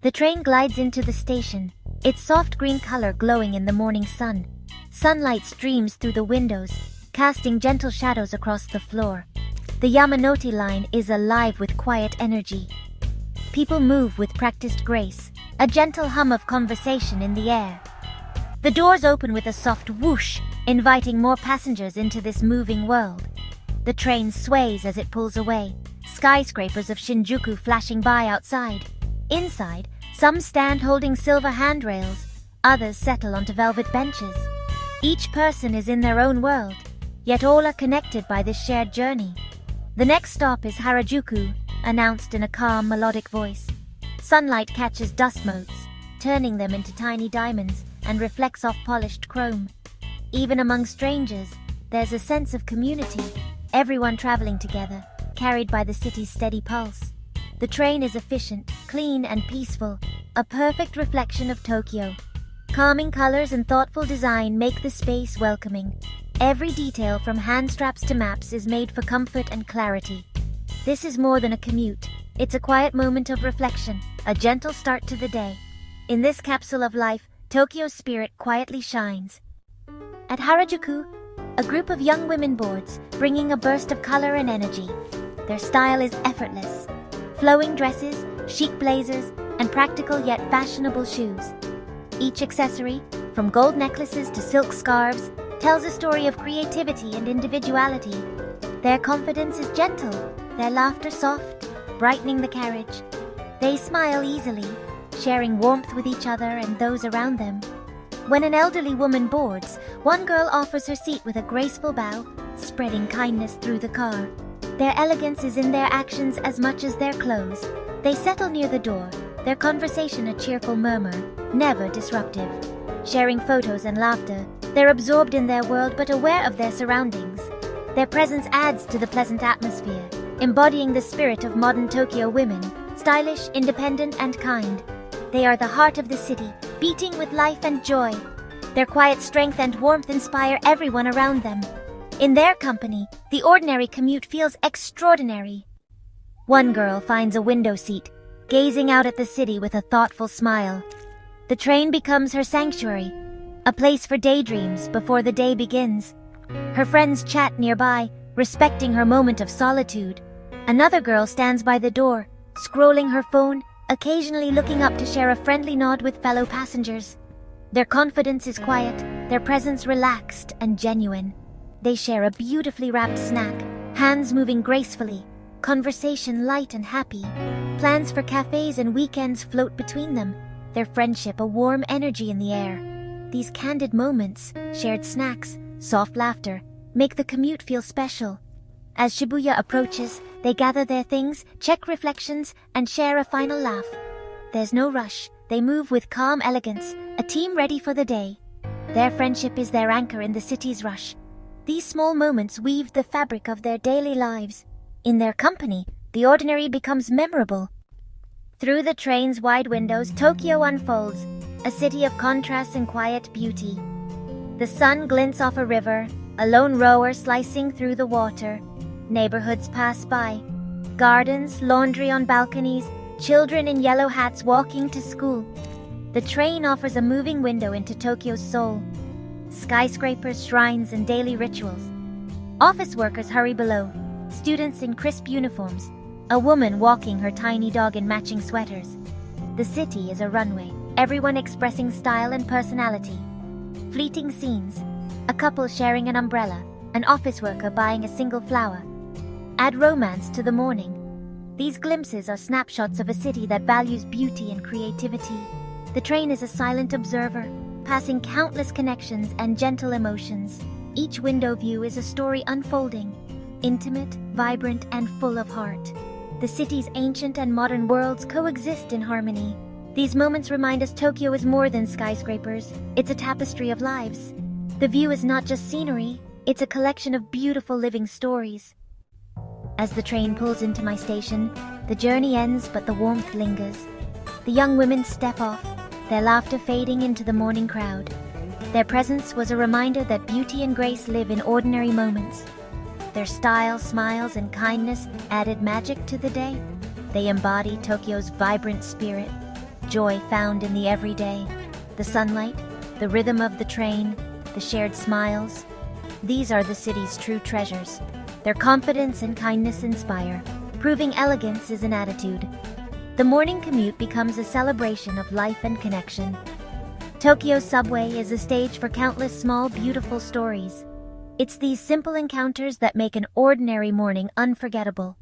The train glides into the station, its soft green color glowing in the morning sun. Sunlight streams through the windows, casting gentle shadows across the floor. The Yamanote line is alive with quiet energy. People move with practiced grace, a gentle hum of conversation in the air. The doors open with a soft whoosh, inviting more passengers into this moving world. The train sways as it pulls away, skyscrapers of Shinjuku flashing by outside. Inside, some stand holding silver handrails, others settle onto velvet benches. Each person is in their own world, yet all are connected by this shared journey. The next stop is Harajuku, announced in a calm, melodic voice. Sunlight catches dust motes, turning them into tiny diamonds, and reflects off polished chrome. Even among strangers, there's a sense of community, everyone traveling together, carried by the city's steady pulse. The train is efficient, clean, and peaceful, a perfect reflection of Tokyo. Calming colors and thoughtful design make the space welcoming. Every detail from hand straps to maps is made for comfort and clarity. This is more than a commute. It's a quiet moment of reflection, a gentle start to the day. In this capsule of life, Tokyo's spirit quietly shines. At Harajuku, a group of young women boards, bringing a burst of color and energy. Their style is effortless. Flowing dresses, chic blazers, and practical yet fashionable shoes. Each accessory, from gold necklaces to silk scarves, tells a story of creativity and individuality. Their confidence is gentle, their laughter soft, brightening the carriage. They smile easily, sharing warmth with each other and those around them. When an elderly woman boards, one girl offers her seat with a graceful bow, spreading kindness through the car. Their elegance is in their actions as much as their clothes. They settle near the door, their conversation a cheerful murmur, never disruptive. Sharing photos and laughter, they're absorbed in their world but aware of their surroundings. Their presence adds to the pleasant atmosphere, embodying the spirit of modern Tokyo women, stylish, independent, and kind. They are the heart of the city, beating with life and joy. Their quiet strength and warmth inspire everyone around them. In their company, the ordinary commute feels extraordinary. One girl finds a window seat, gazing out at the city with a thoughtful smile. The train becomes her sanctuary, a place for daydreams before the day begins. Her friends chat nearby, respecting her moment of solitude. Another girl stands by the door, scrolling her phone, occasionally looking up to share a friendly nod with fellow passengers. Their confidence is quiet, their presence relaxed and genuine. They share a beautifully wrapped snack, hands moving gracefully, conversation light and happy. Plans for cafes and weekends float between them, their friendship a warm energy in the air. These candid moments, shared snacks, soft laughter, make the commute feel special. As Shibuya approaches, they gather their things, check reflections, and share a final laugh. There's no rush, they move with calm elegance, a team ready for the day. Their friendship is their anchor in the city's rush. These small moments weave the fabric of their daily lives. In their company, the ordinary becomes memorable. Through the train's wide windows, Tokyo unfolds, a city of contrasts and quiet beauty. The sun glints off a river, a lone rower slicing through the water. Neighborhoods pass by. Gardens, laundry on balconies, children in yellow hats walking to school. The train offers a moving window into Tokyo's soul. Skyscrapers, shrines, and daily rituals. Office workers hurry below, students in crisp uniforms, a woman walking her tiny dog in matching sweaters. The city is a runway, everyone expressing style and personality. Fleeting scenes, a couple sharing an umbrella, an office worker buying a single flower. Add romance to the morning. These glimpses are snapshots of a city that values beauty and creativity. The train is a silent observer, passing countless connections and gentle emotions. Each window view is a story unfolding, intimate, vibrant, and full of heart. The city's ancient and modern worlds coexist in harmony. These moments remind us Tokyo is more than skyscrapers. It's a tapestry of lives. The view is not just scenery, it's a collection of beautiful living stories. As the train pulls into my station, the journey ends but the warmth lingers. The young women step off, their laughter fading into the morning crowd. Their presence was a reminder that beauty and grace live in ordinary moments. Their style, smiles, and kindness added magic to the day. They embody Tokyo's vibrant spirit. joy found in the everyday. The sunlight, the rhythm of the train, the shared smiles. These are the city's true treasures. Their confidence and kindness inspire, proving elegance is an attitude. The morning commute becomes a celebration of life and connection. Tokyo's subway is a stage for countless small, beautiful stories. It's these simple encounters that make an ordinary morning unforgettable.